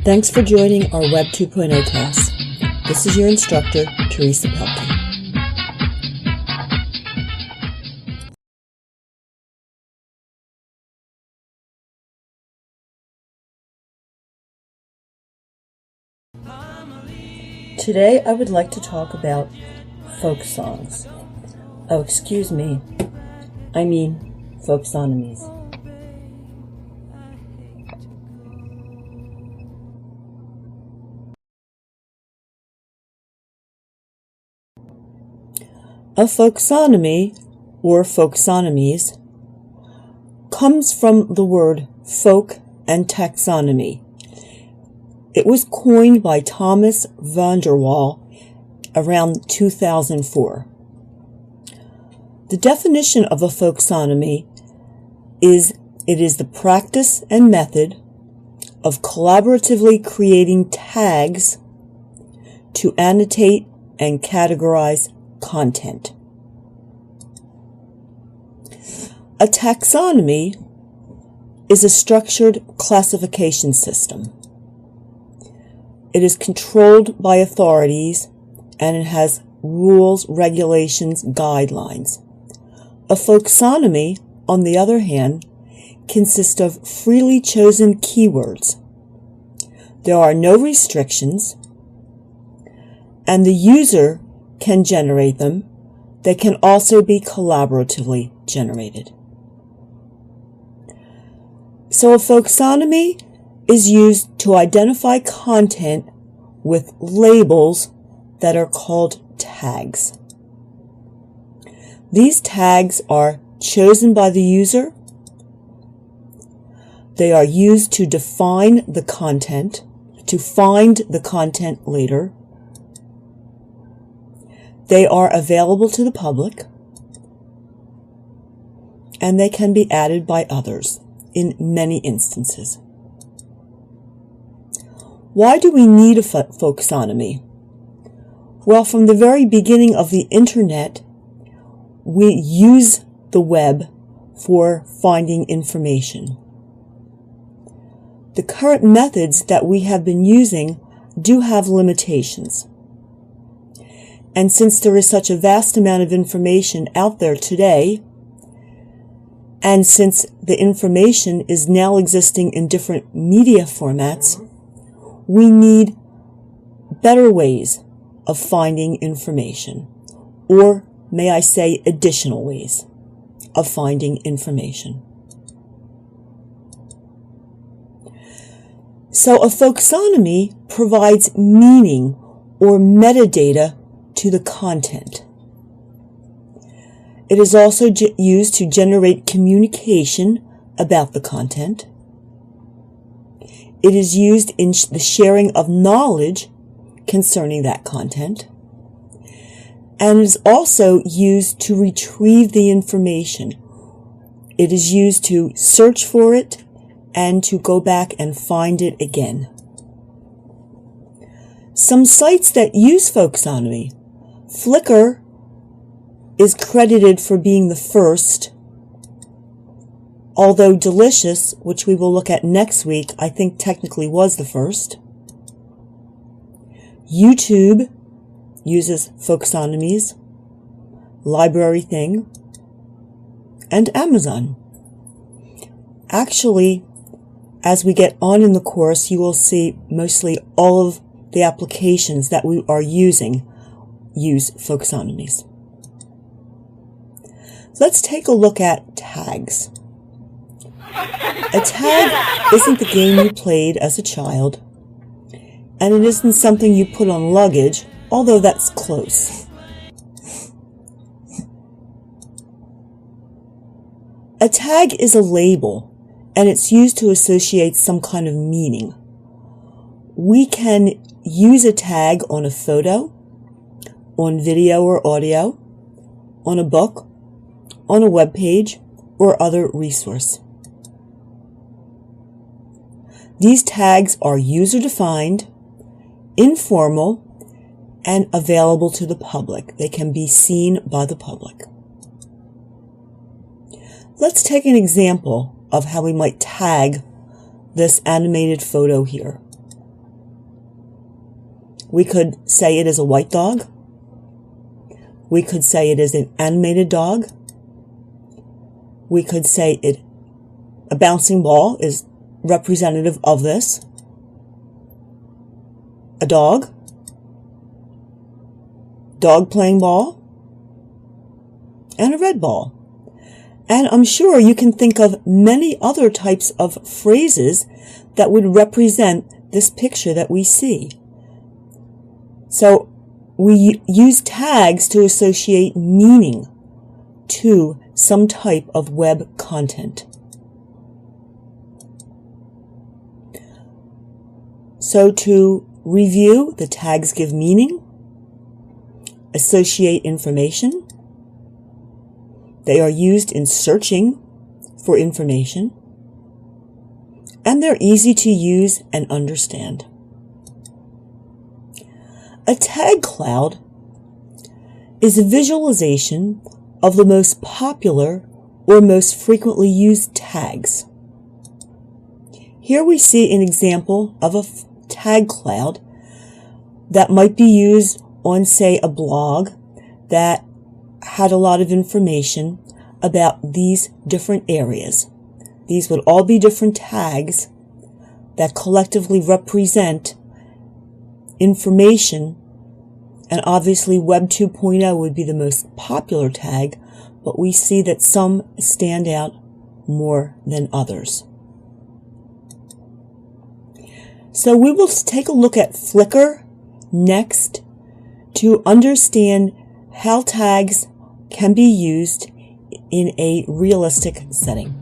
Thanks for joining our Web 2.0 class. This is your instructor, Teresa Pelkey. Today I would like to talk about folk songs. Oh, excuse me. I mean folksonomies. A folksonomy, or folksonomies, comes from the word folk and taxonomy. It was coined by Thomas van der Waal around 2004. The definition of a folksonomy is it is the practice and method of collaboratively creating tags to annotate and categorize content. A taxonomy is a structured classification system. It is controlled by authorities and it has rules, regulations, guidelines. A folksonomy, on the other hand, consists of freely chosen keywords. There are no restrictions, and the user can generate them. They can also be collaboratively generated. So a folksonomy is used to identify content with labels that are called tags. These tags are chosen by the user. They are used to define the content, to find the content later. They are available to the public, and they can be added by others in many instances. Why do we need a folksonomy? Well, from the very beginning of the internet, we use the web for finding information. The current methods that we have been using do have limitations. And since there is such a vast amount of information out there today, and since the information is now existing in different media formats, we need better ways of finding information, or may I say additional ways of finding information. So a folksonomy provides meaning or metadata to the content. It is also used to generate communication about the content. It is used in the sharing of knowledge concerning that content. And it is also used to retrieve the information. It is used to search for it and to go back and find it again. Some sites that use folksonomy. Flickr is credited for being the first, although Delicious, which we will look at next week, I think technically was the first. YouTube uses folksonomies, Library Thing, and Amazon. Actually, as we get on in the course, you will see mostly all of the applications that we are using use folksonomies. Let's take a look at tags. A tag isn't the game you played as a child, and it isn't something you put on luggage, although that's close. A tag is a label, and it's used to associate some kind of meaning. We can use a tag on a photo, on video or audio, on a book, on a web page, or other resource. These tags are user-defined, informal, and available to the public. They can be seen by the public. Let's take an example of how we might tag this animated photo here. We could say it is a white dog. We could say it is an animated dog. We could say a bouncing ball is representative of this. A dog playing ball, and a red ball. And I'm sure you can think of many other types of phrases that would represent this picture that we see. So we use tags to associate meaning to some type of web content. So to review, the tags give meaning, associate information. They are used in searching for information, and they're easy to use and understand. A tag cloud is a visualization of the most popular or most frequently used tags. Here we see an example of a tag cloud that might be used on, say, a blog that had a lot of information about these different areas. These would all be different tags that collectively represent information, and obviously Web 2.0 would be the most popular tag, but we see that some stand out more than others. So we will take a look at Flickr next to understand how tags can be used in a realistic setting.